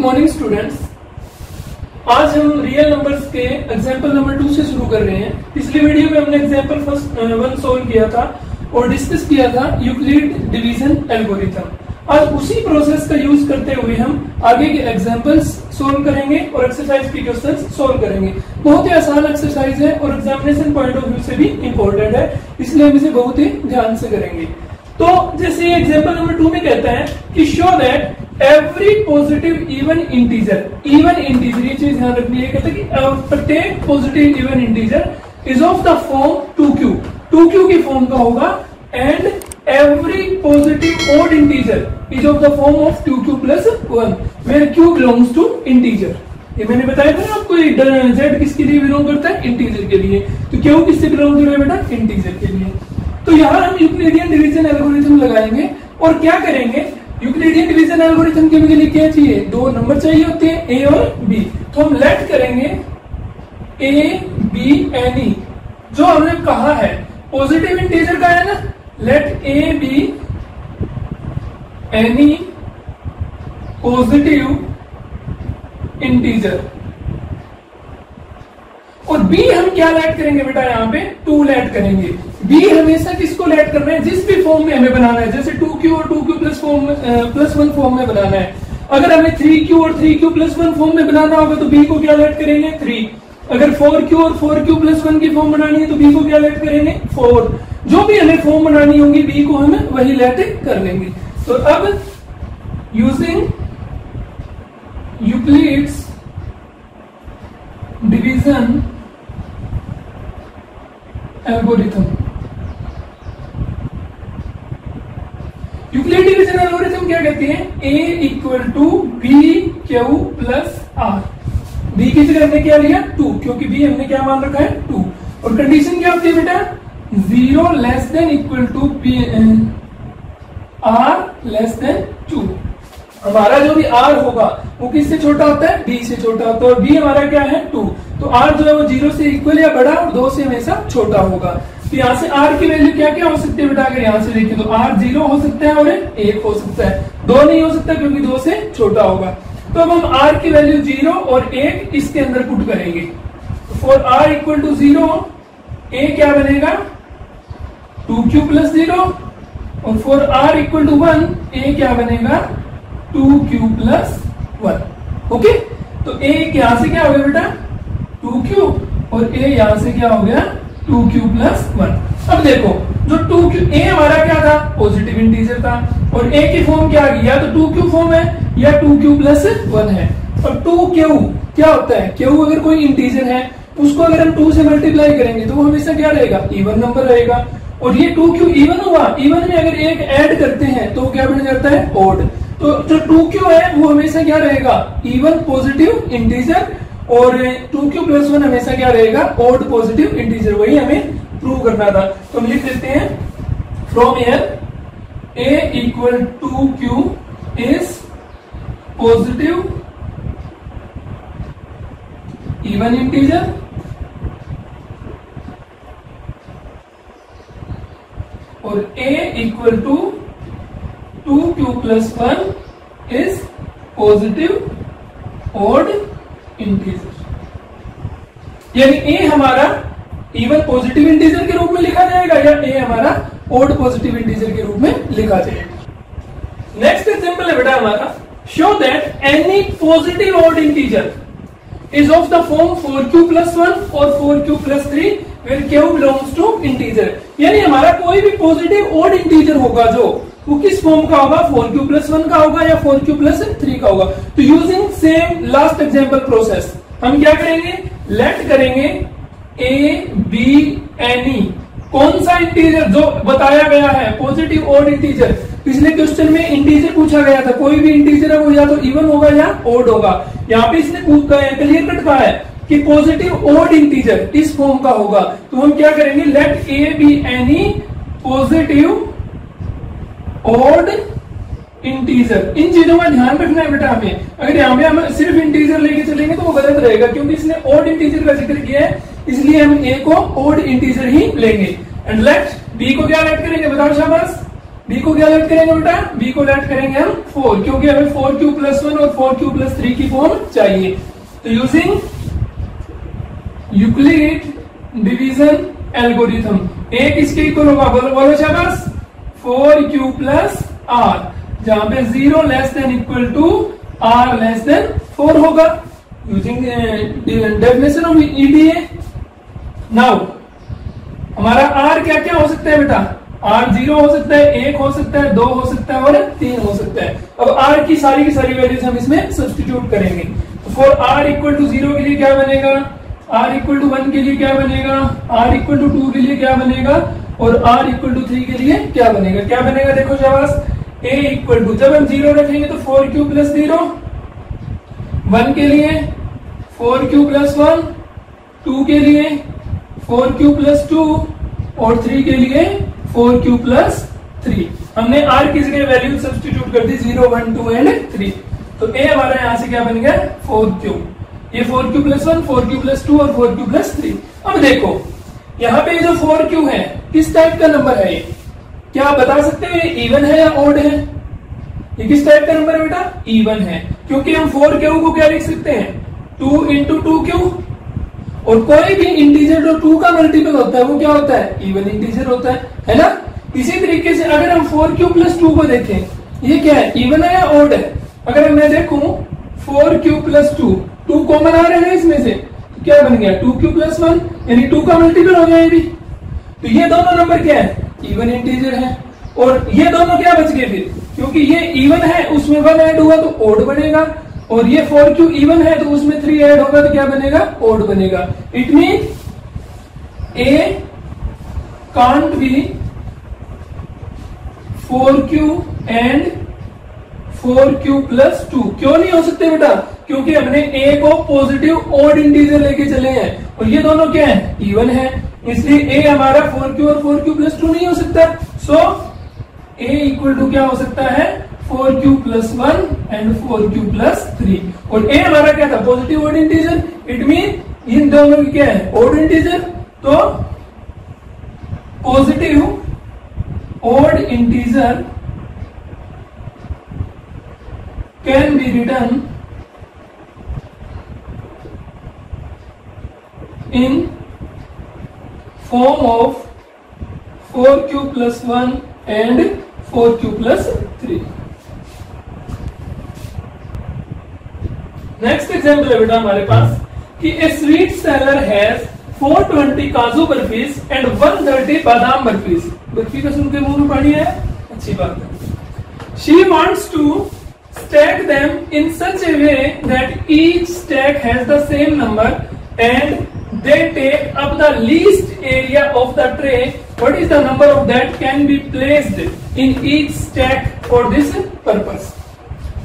Morning students. आज हम real numbers के एग्जांपल नंबर 2 से शुरू कर रहे हैं। पिछली वीडियो में हमने एग्जांपल फर्स्ट 1 सोल्व किया था और डिस्कस किया था यूक्लिड डिवीजन एल्गोरिथम। आज उसी प्रोसेस का यूज करते हुए हम आगे के एग्जांपल्स सोल्व करेंगे और एक्सरसाइज के क्वेश्चंस सोल्व करेंगे। बहुत ही आसान एक्सरसाइज है और एग्जामिनेशन पॉइंट ऑफ व्यू से भी इंपॉर्टेंट है, इसलिए हम इसे बहुत ही ध्यान से करेंगे। तो जैसे एग्जांपल नंबर 2 में कहता है कि show that every positive even integer, ये चीज ध्यान रखनी है। कहते हैं कि प्रत्येक positive even integer is of the form 2q, 2q की फॉर्म का होगा, and every positive odd integer is of the form of 2q plus 1 where q belongs to integer. ये मैंने बताया था ना आपको, z किसके लिए बिलोंग करता है? इंटीजर के लिए। तो q किससे बिलोंग कर रहा है बेटा? इंटीजर के लिए। तो यहां हम यूक्लिडियन डिवीजन एल्गोरिथम लगाएंगे और क्या करेंगे? यूक्लिडियन डिवीजन एल्गोरिथम के लिए क्या चाहिए? 2 नंबर चाहिए होते हैं, a और b। तो हम लेट करेंगे a b any, जो हमने कहा है पॉजिटिव इंटीजर का है ना, let a b any positive integer. और b हम क्या लेट करेंगे बेटा? यहां पे 2 लेट करेंगे। b हमेशा किसको लेट करना है? जिस भी फॉर्म में हमें बनाना है, जैसे 2q और 2q प्लस 1 फॉर्म में बनाना है। अगर हमें 3q और 3q प्लस 1 फॉर्म में बनाना होगा तो b को क्या लेट करेंगे? 3। अगर 4q और 4q प्लस 1 की फॉर्म बनानी है तो b को क्या लेट करेंगे? 4। जो भी हमें फॉर्म बनानी होगी b को हमें वही लेट कर लेंगे। तो अब using Euclid's division algorithm, Euclid division algorithm क्या कहती है? a equal to B Q plus R. b की जगह हमने क्या लिया? 2, क्योंकि b हमने क्या मान रखा है? 2। और कंडीशन क्या होती है बेटा? 0 less than equal to R less than 2। हमारा जो भी r होगा वो किससे छोटा होता है? b से छोटा होता है। और b हमारा क्या है? 2। तो r जो है वो 0 से इक्वल या बड़ा और 2 से हमेशा छोटा होगा। तो यहाँ से r की वैल्यू क्या क्या हो सकती है बेटा? अगर यहाँ से देखें तो r 0 हो सकता है और 1 हो सकता है, 2 नहीं हो सकता क्योंकि 2 से छोटा होगा। तो अब हम r की वैल्यू 0 और 1 इसके अंदर पुट करेंगे। For r equal to 0 a क्या बनेगा? 2q plus 0। और for r equal to 1 a क्या बनेगा? 2q plus 1। ओके, तो a यहां से क्या हो गया बेटा? 2q और a यहां से क्या हो गया? 2q plus 1। अब देखो, जो 2q a हमारा क्या था? पॉजिटिव इंटीजर था, और a की फॉर्म क्या आ गई? या तो 2q फॉर्म है या 2q प्लस 1 है। और 2q क्या होता है? q अगर कोई इंटीजर है उसको अगर हम 2 से मल्टीप्लाई करेंगे तो वो हमेशा क्या रहेगा? इवन नंबर रहेगा। और ये 2q इवन हुआ, इवन में अगर एक ऐड करते हैं तो क्या बन जाता है? ऑड। तो जो 2q है वो हमेशा क्या रहेगा? इवन पॉजिटिव इंटीजर, और 2q प्लस 1 हमेशा क्या रहेगा? Odd positive integer. वही हमें प्रूव करना था। तो हम लिख देते हैं from here a equal to q is positive even integer और a equal to 2q plus 1 is positive odd integer. यानी a हमारा इवन पॉजिटिव इंटीजर के रूप में लिखा जाएगा या a हमारा ऑड पॉजिटिव इंटीजर के रूप में लिखा जाएगा। नेक्स्ट एग्जांपल है बेटा हमारा, show that any positive odd integer is of the form 4q plus 1 और 4q plus 3 where q belongs to integer. यानी हमारा कोई भी पॉजिटिव ऑड इंटीजर होगा जो वो किस फॉर्म का होगा? 4q प्लस 1 का होगा या 4q प्लस 3 का होगा। तो using same last example process हम क्या करेंगे? लेट करेंगे a b any, कौन सा इंटीजर जो बताया गया है पॉजिटिव ऑड इंटीजर। पिछले क्वेश्चन में इंटीजर पूछा गया था, कोई भी इंटीजर है वो या तो इवन होगा या ऑड होगा। यहाँ पे इसने क्लियर कट कहा है कि पॉजिटिव ऑड इंटीजर इस फॉर्म का होगा। तो हम क्या करेंगे? Let a be any positive odd integer. इन चीजों का ध्यान रखना है बेटा हमें। अगर यहाँ पे हम सिर्फ इंटीजर लेके चलेंगे तो वो गलत रहेगा, क्योंकि इसने ऑड इंटीजर का जिक्र किया है, इसलिए हम a को ऑड इंटीजर ही लेंगे। एंड लेट b को क्या लेट करेंगे? बताओ शाबाश। बी को क्या लेट करेंगे बेटा, बी को लेट करेंगे हम 4, क्योंकि हमें 4q+1 और 4q+3 की फॉर्म चाहिए। तो यूजिंग यूक्लिड डिवीजन एल्गोरिथम, एक इसके इक्वल होगा, बोलो बोलो शाबाश, 4q+r, जहां पे 0 less than equal to r less than 4 होगा, using definition of EDA. Now हमारा r क्या क्या हो सकता है बेटा, r 0 हो सकता है, 1 हो सकता है, 2 हो सकता है और 3 हो सकता है। अब r की सारी वैल्यूज हम इसमें सब्स्टिट्यूट करेंगे। तो फॉर r इक्वल टू 0 के लिए क्या बनेगा, r इक्वल टू 1 के लिए क्या बनेगा, r इक्वल टू 2 के लिए क्या बनेगा और r इक्वल टू 3 के लिए क्या बनेगा, क्या बनेगा देखो शाबाश, a इक्वल टू, जब हम 0 रखेंगे तो 4q+0, 1 के लिए 4q+1, 2 के लिए 4q+2 और 3 के लिए 4q+3। हमने r की जगह वैल्यू सब्स्टिट्यूट कर दी 0, 1, 2 एंड 3। तो a हमारा यहां से क्या बन गया 4q, ये 4q+1, 4q+2 और 4q+3। अब देखो यहाँ पे जो 4q है किस टाइप का नंबर है, ये क्या आप बता सकते हैं ये इवन है या ऑड है, ये किस टाइप का नंबर है बेटा, इवन है, क्योंकि हम 4q को क्या लिख सकते हैं 2 × 2q, और कोई भी इंटीजर जो 2 का मल्टीपल होता है वो क्या होता है, इवन इंटीजर होता है ना। इसी तरीके से अगर हम 4q+2 को देखें, ये क्या है, इवन है या ऑड है, अगर मैं देखूं 4q+2, 2 कॉमन आ रहे हैं इसमें से, तो क्या बन गया 2q+1, यानी 2 का मल्टीपल हो गया ये भी। तो ये दोनों नंबर क्या है, इवन इंटीजर है, और ये दोनों क्या बच गए फिर, क्योंकि ये इवन है उसमें 1 ऐड हुआ तो ऑड बनेगा, और ये 4q इवन है तो उसमें 3 ऐड होगा तो क्या बनेगा, ऑड बनेगा। It mean a can't be 4q and 4q+2, क्यों नहीं हो सकते बेटा, क्योंकि हमने a को पॉजिटिव ऑड इंटीजर लेके चले हैं और ये दोनों क्या है, इवन है, इसलिए a हमारा 4q और 4q+2 नहीं हो सकता। सो a इक्वल टू क्या हो सकता है 4q+1 एंड 4q+3, और a हमारा क्या था positive odd integer, it mean in दोनों की क्या है ऑड इंटीजर, तो positive odd integer can be written in form of 4q+1 and 4q+3। Next example है बेटा हमारे पास कि ए स्वीट सेलर हैज 420 काजू बर्फीज एंड 130 बादाम बर्फीज। बर्फी का सुन के मुंह में पानी है, अच्छी बात है। She wants to stack them in such a way that each stack has the same number and they take up the least area of the tray. What is the number of that can be placed in each stack for this purpose?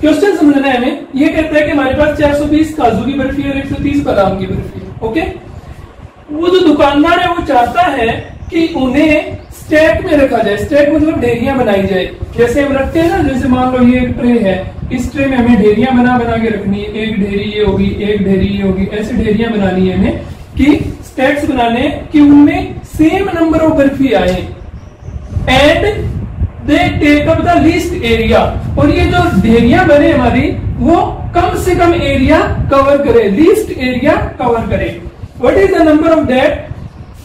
Question समझना है हमें। ये कहता है कि हमारे पास 420 काजू की बर्फी और 130 बादाम की बर्फी है। ओके, वो जो दुकानदार है वो चाहता है कि उन्हें स्टैक में रखा जाए, स्टैक मतलब ढेरियां बनाई जाए, जैसे हम रखते हैं ना, जैसे मान लो ये एक ट्रे है, इस ट्रे में हमें ढेरियां बना बना के रखनी है, एक ढेरी ये होगी, एक ढेरी ये होगी, ऐसे ढेरियां बनानी है हमें कि स्टैक्स बनाने कि उनमें सेम नंबर ऑफ बर्फी आए and they take up the least area, और ये जो ढेरियां बने हमारी वो कम से कम एरिया कवर करे, लीस्ट एरिया कवर करे। What is the number of that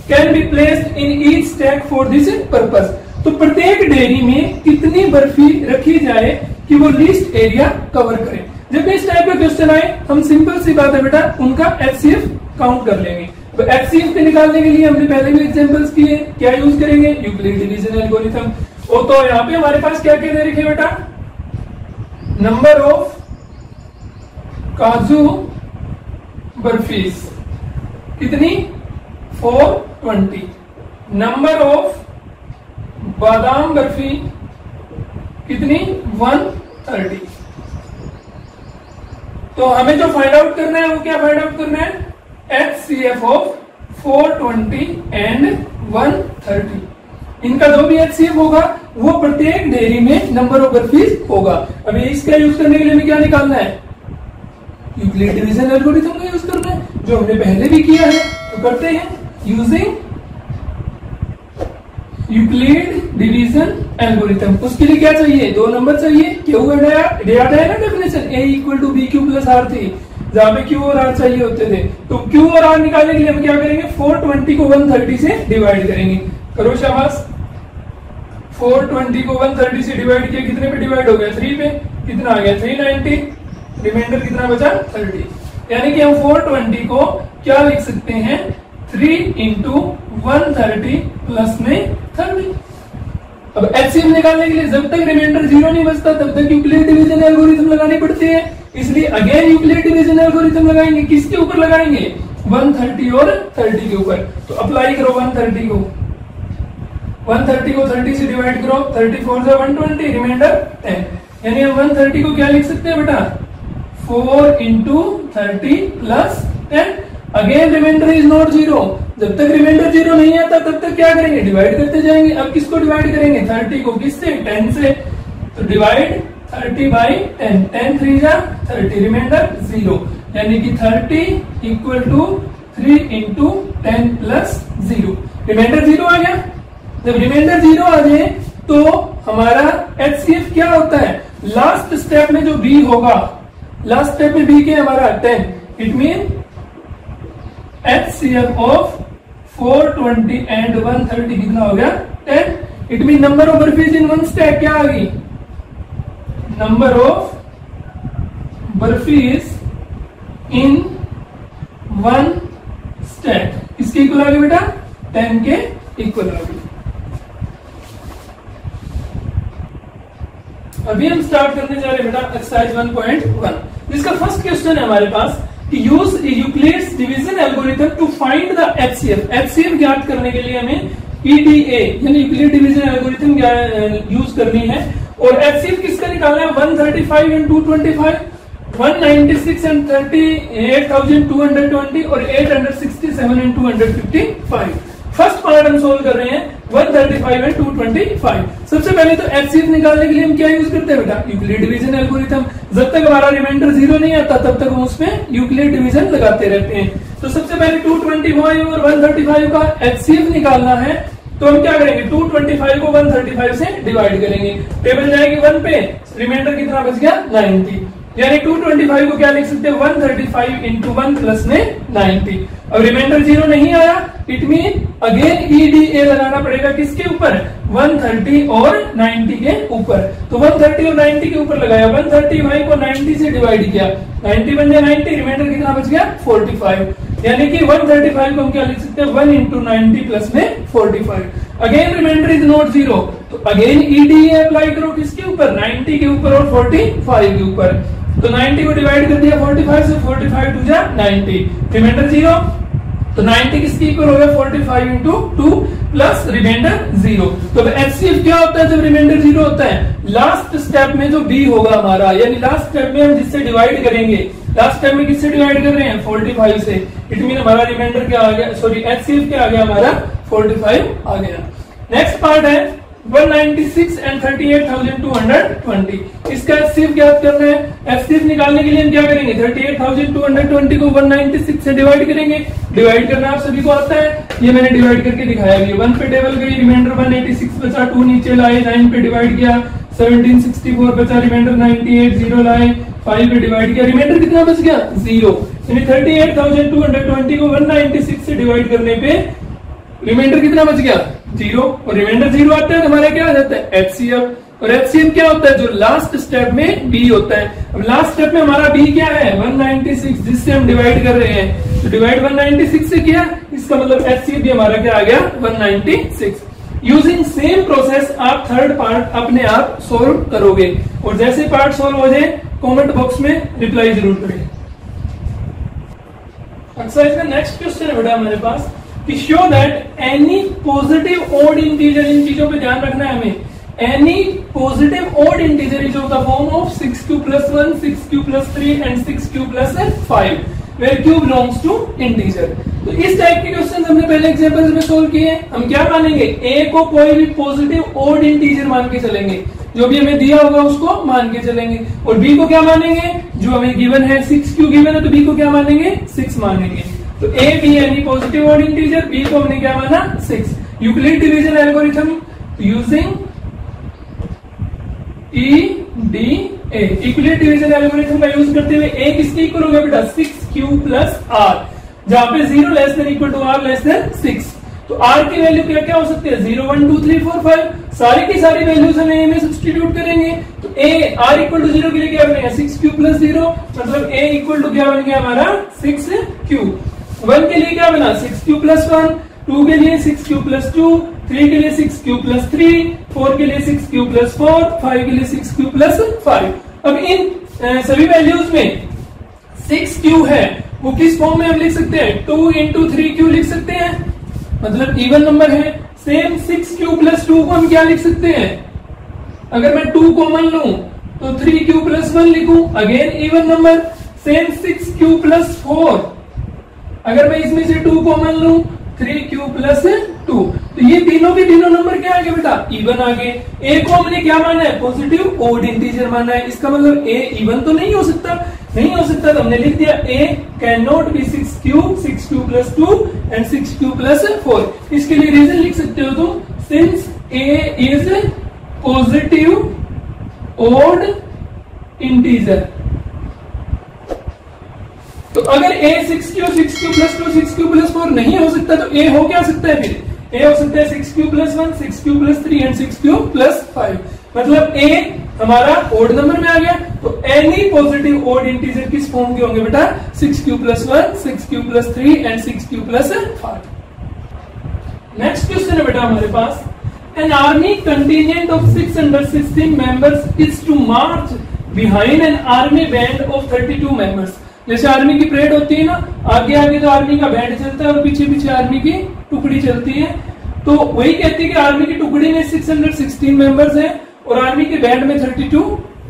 can be placed in each stack for this purpose. तो प्रत्येक डेयरी में कितनी बर्फी रखी जाए कि वो लीस्ट एरिया कवर करे। जब भी इस टाइप का क्वेश्चन आए हम सिंपल सी बात है बेटा उनका एचसीएफ काउंट कर लेंगे। तो एचसीएफ के निकालने के लिए हमने पहले भी एग्जांपल्स किए, क्या यूज करेंगे, यूक्लिड डिवीजन एल्गोरिथम। और तो यहाँ पे हमारे पास क्या क्या दे रखे बेटा, नंबर ऑफ काजू बर्फीज कितनी 420, नंबर ऑफ बादाम बर्फी कितनी 130। तो हमें जो फाइंड आउट करना है वो क्या फाइंड आउट करना है, एचसीएफ ऑफ 420 एंड 130। इनका जो भी एचसीएफ होगा वो प्रत्येक डेयरी में नंबर ऑफ बर्फीज होगा। अभी इसका यूज करने के लिए हमें क्या निकालना है, यूक्लिड डिवीजन एल्गोरिथम का यूज करना है, जो हमने पहले भी किया है। तो करते हैं यूजिंग यूक्लिड डिवीजन एल्गोरिथम। उसके लिए क्या चाहिए, दो नंबर चाहिए। क्यू याद है ना definition, A equal to B Q plus R थी, जहां पे क्यू और आर चाहिए होते थे। तो क्यू और आर निकालने के लिए हम क्या करेंगे, 420 को 130 से डिवाइड करेंगे। करो शाबाश। 420 को 130 से डिवाइड किया, कितने पे डिवाइड हो गया, 3 पे। कितना आ गया, 390। रिमाइंडर कितना बचा, 30। यानी कि हम 420 को क्या लिख सकते हैं, 3 इंटू 130 प्लस में 30। अब एचसीएफ निकालने के लिए जब तक रिमाइंडर 0 नहीं बचता तब तक यूक्लिड डिवीजन एल्गोरिथम लगानी पड़ती है। इसलिए अगेन यूक्लिड डिवीजन एल्गोरिथम लगाएंगे। किसके ऊपर लगाएंगे, 130 और 30 के ऊपर। तो अप्लाई करो 130 को 30 से डिवाइड करो, 34 से 120, रिमाइंडर 10। यानी हम 130 को क्या लिख सकते हैं बेटा, 4 into 30 plus 10। Again remainder is not 0। जब तक रिमाइंडर 0 नहीं आता तब तक क्या करेंगे, डिवाइड करते जाएंगे। अब किसको डिवाइड करेंगे, 30 को, किससे, 10 से। तो डिवाइड 30 बाई 10, 10 3 जा 30, रिमाइंडर 0। यानी कि 30 equal to 3 into 10 plus 0, remainder 0 आ गया। जब रिमाइंडर 0 आ जाए तो हमारा एचसीएफ क्या होता है, लास्ट स्टेप में जो बी होगा, लास्ट स्टेप में बी के हमारा 10, it mean HCF of 420 and 130 कितना हो गया, 10। It mean number of barfis in one stack क्या आ गई, number of barfis in one stack किसके इक्वल आ गई बेटा, 10 के इक्वल आ गई। अभी हम स्टार्ट करने जा रहे हैं बेटा एक्सरसाइज 1.1, जिसका फर्स्ट क्वेश्चन है हमारे पास कि use Euclid's division algorithm to find the HCF. HCF ज्ञात करने के लिए हमें ईडीए यानी यूक्लिड डिवीजन एल्गोरिथम यूज करनी है। और एचसीएफ किसका निकालना है, 135 एंड 225, 196 एंड 38,220 और 867 एंड 255। फर्स्ट पार्ट हम सोल्व कर रहे हैं 135 एंड 225। सबसे पहले तो एचसीएफ निकालने के लिए हम क्या यूज करते हैं बेटा, यूक्लिड डिवीजन एल्गोरिथम। जब तक हमारा रिमाइंडर 0 नहीं आता तब तक हम उसमें यूक्लिड डिवीजन लगाते रहते हैं। तो सबसे पहले 225 और 135 का एचसीएफ निकालना है। तो हम क्या करेंगे, 225 को 135 से डिवाइड करेंगे, टेबल जाएगी 1 पे, रिमाइंडर कितना बच गया, 90। यानी 225 को क्या लिख सकते हैं, 135 इंटू 1 प्लस में 90। अब रिमाइंडर 0 नहीं आया, इट मीन अगेन ईडीए लगाना पड़ेगा किसके ऊपर, 130 और 90 के ऊपर। तो 130 और 90 के ऊपर लगाया, 135 को 90 से डिवाइड किया, 90 बन गया 90, रिमाइंडर कितना बच गया, 45। यानी कि 135 को हम क्या लिख सकते हैं, 1 इंटू 90 प्लस में 45। अगेन रिमाइंडर इज नॉट 0, तो अगेन ईडीए अप्लाई करो किसके ऊपर, 90 के ऊपर और 45 के ऊपर। तो 90 को डिवाइड कर दिया 45 से, 45 टू जा 90, रिमाइंडर 0। तो 90 किसके इक्वल हो गया, 45 इंटू 2 प्लस रिमाइंडर 0। तो एचसीएफ क्या होता है जब रिमाइंडर 0 होता है, लास्ट स्टेप में जो बी होगा हमारा, यानी लास्ट स्टेप में हम जिससे डिवाइड करेंगे, लास्ट स्टेप में किससे डिवाइड कर रहे हैं, 45 से। इट मीन हमारा रिमाइंडर क्या आ गया, सॉरी एचसीएफ क्या आ गया हमारा, 45 आ गया। नेक्स्ट पार्ट है 196 एंड 38,220। इसका एचसीएफ ज्ञात करना है। एचसीएफ निकालने के लिए हम क्या करेंगे, 38,220 को 196 से डिवाइड करेंगे। डिवाइड करना आप सभी को आता है, ये मैंने डिवाइड करके दिखाया भी। 1 पे टेबल गई, रिमाइंडर 186 बचा, 2 नीचे लाए, 9 पे डिवाइड किया, 1764 बचा, रिमाइंडर 98, 0 लाए, 5 पे डिवाइड किया, रिमाइंडर कितना बच गया, 0। यानी 38,220 को 196 से डिवाइड करने पे रिमाइंडर कितना बच गया, 0। और रिमाइंडर 0 आता है तो हमारा क्या आ जाता है, एचसीएफ। और एचसीएफ क्या होता है, जो लास्ट स्टेप में बी होता है। अब लास्ट स्टेप में हमारा बी क्या है, 196, जिससे हम डिवाइड कर रहे हैं। तो डिवाइड 196 से किया, इसका मतलब एचसीएफ भी हमारा क्या आ गया, 196। यूजिंग सेम प्रोसेस आप थर्ड पार्ट अपने आप सोल्व करोगे। और जैसे पार्ट सोल्व हो जाए कमेंट बॉक्स में रिप्लाई जरूर करें। एक्सरसाइज का नेक्स्ट क्वेश्चन है बेटा हमारे पास कि show that any positive odd integer, इन चीजों पे ध्यान रखना है हमें, any positive odd integer is of the form of 6q plus 1, 6q plus 3 and 6q plus 5 where q belongs to integer. तो इस टाइप के क्वेश्चन हमने पहले एग्जांपल्स में सोल्व किए। हम क्या मानेंगे, a को कोई भी पॉजिटिव ओड इंटीजर मान के चलेंगे, जो भी हमें दिया होगा उसको मान के चलेंगे। और b को क्या मानेंगे, जो हमें गिवन है 6q गिवन है, तो b को क्या मानेंगे, 6 मानेंगे। तो a b यानी पॉजिटिव ओड इंटीजर, b को हमने क्या माना, 6। Euclid division algorithm using EDA, Euclid division algorithm का यूज करते हुए ए किसके इक्वल होगा बेटा 6q प्लस आर, जहां पे 0 less than equal to R less than 6। तो आर की वैल्यू क्या क्या हो सकती है 0 1 2 3 4 5, सारी की सारी वैल्यूज हम ए में सब्स्टिट्यूट करेंगे। तो ए आर इक्वल टू 0 के लिए क्या बनेगा 6q प्लस 0, मतलब ए इक्वल टू क्या बन गया हमारा 6q। 1 के लिए क्या बना 6q प्लस 1, 2 के लिए 6q प्लस 2, 3 के लिए 6q प्लस 3, 4 के लिए 6q प्लस 4, 5 के लिए 6q प्लस 5। अब इन सभी वैल्यूज में 6q है वो किस फॉर्म में हम लिख सकते हैं 2 इंटू 3q लिख सकते हैं, मतलब इवन नंबर है। सेम 6q प्लस 2 को हम क्या लिख सकते हैं, अगर मैं 2 कॉमन लूं तो 3q प्लस 1 लिखूं, again even number. Same 6q plus 4, अगर मैं इसमें से 2 कॉमन लूं 3q प्लस 2, तो ये तीनों के तीनों नंबर क्या आ गए बेटा इवन आ गए। ए को हमने क्या माना है पॉजिटिव ओड इंटीजर माना है, इसका मतलब ए इवन तो नहीं हो सकता, नहीं हो सकता तो हमने लिख दिया a can not be 6q plus 2 and 6q plus 4। इसके लिए रीजन लिख सकते हो तुम, since a is positive odd integer. तो अगर a 6q plus 2 6q plus 4 नहीं हो सकता तो a हो क्या सकता है, फिर a हो सकता है 6q plus 1 6q plus 3 and 6q plus 5, मतलब a हमारा ओड नंबर में आ गया। तो एनी पॉजिटिव ओड इंटीजर किस फॉर्म के होंगे बेटा 6q plus 1 6q plus 3 and 6q plus 5। Next question है बेटा हमारे पास, an army contingent of 616 members is to march behind an army band of 32 members. जैसे आर्मी की परेड होती है ना, आगे आगे तो आर्मी का बैंड चलता है और पीछे पीछे आर्मी की टुकड़ी चलती है, तो वही कहती है कि आर्मी की टुकड़ी में 616 मेंबर्स हैं और आर्मी के बैंड में 32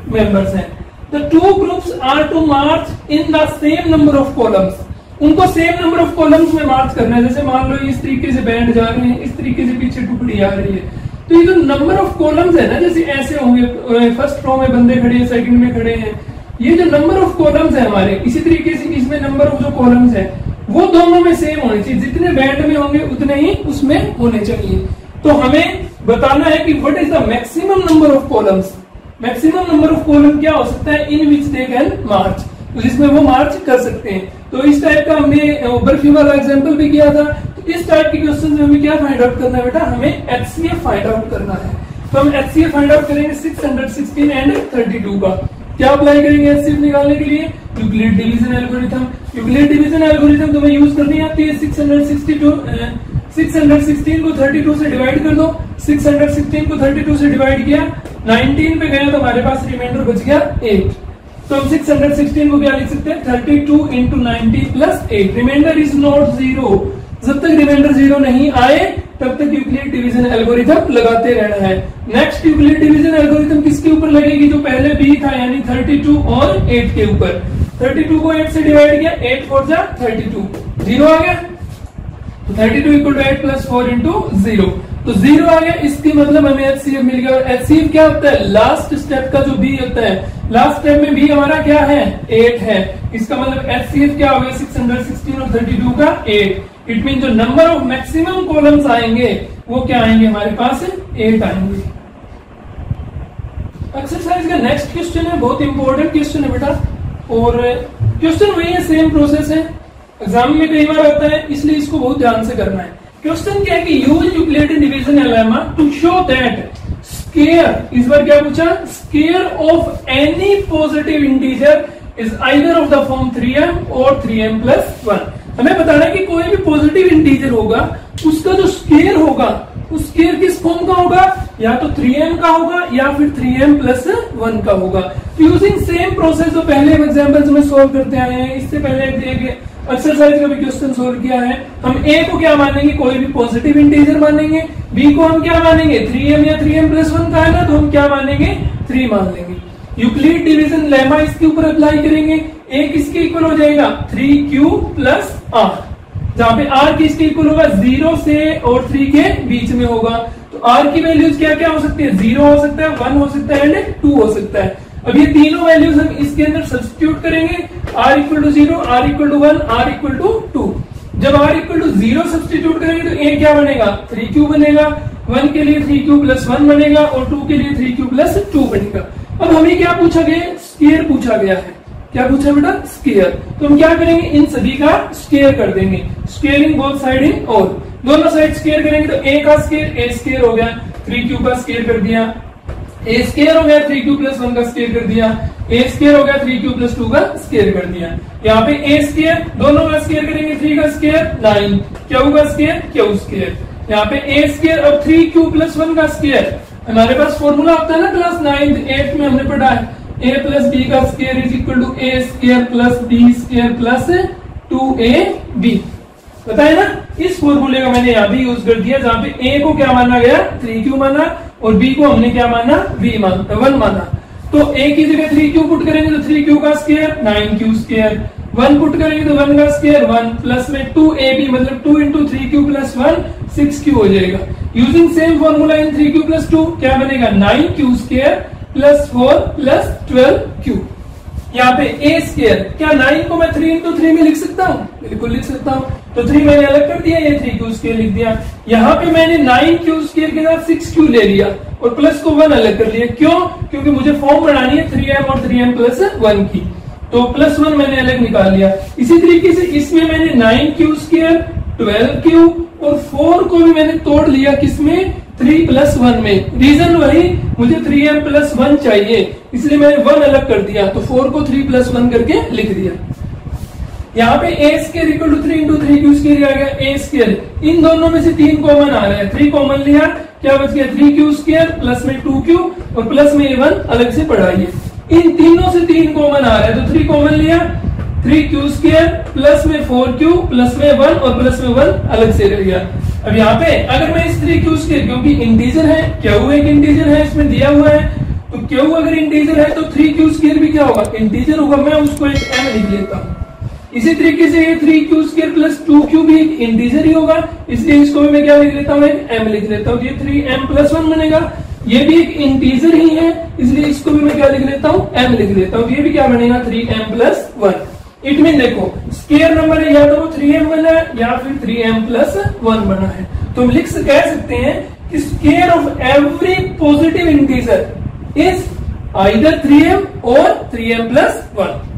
मेंबर्स हैं। The two groups are to march in the same number of columns, उनको सेम नंबर ऑफ कॉलम्स में मार्च करना है। जैसे मान लो इस तरीके से बैंड जा रहे हैं, इस तरीके से पीछे टुकड़ी आ रही है, तो ये जो नंबर ऑफ कॉलम्स है ना, जैसे ऐसे होंगे फर्स्ट रो में बंदे खड़े हैं, सेकंड में खड़े हैं, ये जो नंबर ऑफ कॉलम्स है हमारे, इसी तरीके से इसमें नंबर ऑफ जो कॉलम्स है वो दोनों में सेम होने चाहिए, जितने बैंड में होंगे उतने ही उसमें होने चाहिए। तो हमें बताना है कि what is the maximum number of columns, maximum number of column क्या हो सकता है इन विच दे कैन मार्च, तो जिसमें वो मार्च कर सकते हैं। तो इस टाइप का हमने बर्फी वाला एग्जाम्पल भी किया था। तो इस टाइप के क्वेश्चन में हमें क्या फाइंड आउट करना है बेटा, हमें HCF फाइंड आउट करना है। तो हम HCF फाइंड आउट करेंगे 616 एंड 32 का। क्या अप्लाई करेंगे HCF निकालने के लिए, Euclid division algorithm. Euclid division algorithm तुम्हें यूज करनी आती है। 616 को 32 से डिवाइड कर दो, 616 को 32 से डिवाइड किया 19 पे गया तो हमारे पास रिमाइंडर बच गया 8। तो हम 616 को क्या लिख सकते हैं 32 into 90 plus 8, remainder is not 0। जब तक रिमाइंडर 0 नहीं आए तब तक यूक्लिड डिवीजन एल्गोरिथम लगाते रहना है। नेक्स्ट यूक्लिड डिवीजन एल्गोरिथम किसके ऊपर लगेगी, जो पहले b था यानी 32 और 8 के ऊपर। 32 को 8 से डिवाइड किया, 8 4 जा 32, 0 आ गया, तो 32 इक्वल टू 8 प्लस 4 इंटू 0, तो 0 आ गया। इसकी मतलब हमें HCF मिल गया। और HCF क्या होता है, लास्ट स्टेप का जो b होता है, लास्ट स्टेप में b हमारा क्या है 8 है, इसका मतलब HCF क्या हो गया 616 और 32 का 8। इट मीन जो नंबर ऑफ मैक्सिमम कॉलम्स आएंगे वो क्या आएंगे हमारे पास 8 आएंगे। एक्सरसाइज का नेक्स्ट क्वेश्चन है, बहुत इंपॉर्टेंट क्वेश्चन है बेटा, और क्वेश्चन वही है, सेम प्रोसेस है, एग्जाम में कई बार आता है, इसलिए इसको बहुत ध्यान से करना है। क्वेश्चन क्या है कि use Euclid division lemma to show that square, इस बार क्या पूछा, square of any positive integer is either of the form 3m और 3m प्लस 1। हमें बताना है कि कोई भी पॉजिटिव इंटीजर होगा उसका जो स्क्वायर होगा उस स्क्वायर किस फॉर्म का होगा, या तो 3m का होगा या फिर 3m प्लस 1 का होगा। तो यूजिंग सेम प्रोसेस जो पहले एग्जाम्पल्स में सोल्व करते आए हैं, इससे पहले एक्सरसाइज का भी क्वेश्चन सोल्व किया है। हम a को क्या मानेंगे, कोई भी पॉजिटिव इंटीजर मानेंगे, b को हम क्या मानेंगे 3m या 3m प्लस 1 का है ना, तो हम क्या मानेंगे 3 मान लेंगे। यूक्लिड डिवीजन लेमा इसके ऊपर अप्लाई करेंगे, a किसके इक्वल हो जाएगा 3q प्लस r, जहां पे r किसके इक्वल होगा 0 से और 3 के बीच में होगा। तो r की वैल्यूज क्या क्या हो सकती है, 0 हो सकता है, 1 हो सकता है एंड 2 हो सकता है। अब ये तीनों वैल्यूज हम इसके अंदर सब्स्टिट्यूट करेंगे, r equal to 0, r equal to 1, r equal to 2। जब r इक्वल टू 0 सब्स्टिट्यूट करेंगे तो a क्या बनेगा 3q बनेगा, 1 के लिए 3q प्लस 1 बनेगा और 2 के लिए 3q प्लस 2 बनेगा। अब हमें क्या पूछा गया, स्क्वायर पूछा गया है। क्या पूछा बेटा, स्क्वायर। तो हम क्या करेंगे, इन सभी का स्क्वायर कर देंगे, स्क्वायरिंग बोथ साइड इन और दोनों साइड स्क्वायर करेंगे तो a का स्क्वायर a स्क्वायर हो गया, 3q का स्क्वायर कर दिया, a स्क्वायर हो गया 3q प्लस 1 का स्क्वायर कर दिया, a स्क्वायर हो गया 3q प्लस 2 का स्क्वायर कर दिया। यहाँ पे a स्क्वायर दोनों का स्क्वायर करेंगे, 3 का स्क्वायर 9, q का स्क्वायर q स्क्वायर। यहाँ पे a स्क्वायर अब 3q प्लस 1 का स्क्वायर, हमारे पास फॉर्मूला होता है ना क्लास 9th 8th में हमने पढ़ा है, a प्लस b का square is equal to a square plus b square plus 2ab, पता है ना। इस फॉर्मूले का मैंने यहाँ भी यूज कर दिया, जहाँ पे a को क्या माना गया 3q माना और b को हमने क्या माना 1 माना। तो a की जगह 3q पुट करेंगे तो 3q का स्क्वायर 9q स्क्वायर, 1 पुट करेंगे तो 1 का स्क्वायर 1 प्लस में 2ab मतलब 2 इंटू 3q प्लस 1 6q हो जाएगा। Using same formula in 3q plus 2 क्या बनेगा 9q square plus 4 plus 12q। यहाँ पे a स्क्वायर, क्या 9 को मैं 3 इंटू 3 में लिख सकता हूँ, बिल्कुल लिख सकता हूँ। तो 3 मैंने अलग कर दिया, ये 3q स्क्वायर लिख दिया। यहाँ पे मैंने 9q स्क्वायर के साथ 6q ले लिया और प्लस को 1 अलग कर लिया, क्यों, क्योंकि मुझे फॉर्म बनानी है 3m और 3m प्लस 1 की, तो प्लस 1 मैंने अलग निकाल लिया। इसी तरीके से इसमें मैंने 9q स्क्वायर 12q और 4 को भी मैंने तोड़ लिया किसमें 3 प्लस 1 में, रीजन वही, मुझे 3m प्लस 1 चाहिए इसलिए मैंने 1 अलग कर दिया, तो 4 को 3 प्लस 1 करके लिख दिया। यहाँ पे a square equal to 3 into 3q square आ गया, a स्क्वायर इन दोनों में से 3 कॉमन आ रहा है, 3 कॉमन लिया, क्या बच गया 3q स्क्वायर प्लस में 2q और प्लस में 1 अलग से पढ़ाइए। इन तीनों से 3 कॉमन आ रहा है तो 3 कॉमन लिया, 3q स्क्वायर प्लस में 4q प्लस में 1 और प्लस में 1 अलग से रह गया। अब यहाँ पे अगर मैं इस 3q स्क्वायर, क्योंकि इंटीजर है, q एक इंटीजर है इसमें दिया हुआ है, तो q अगर इंटीजर है तो 3q स्क्वायर भी क्या होगा इंटीजर होगा, मैं उसको एक m लिख लेता हूँ। इसी तरीके से ये 3q स्क्वायर प्लस 2q भी एक इंटीजर ही होगा, इसलिए इसको भी मैं क्या लिख लेता हूँ एक m लिख लेता हूँ, ये 3m प्लस 1 बनेगा, ये भी एक इंटीजर ही है इसलिए इसको भी मैं क्या लिख लेता हूँ m लिख लेता हूँ, ये भी क्या बनेगा 3m प्लस 1। इट मीन देखो स्क्वायर नंबर है या तो वो 3m बना है या फिर 3m प्लस 1 बना है, तो हम कह सकते हैं कि square of every positive integer is either 3m और 3m प्लस 1।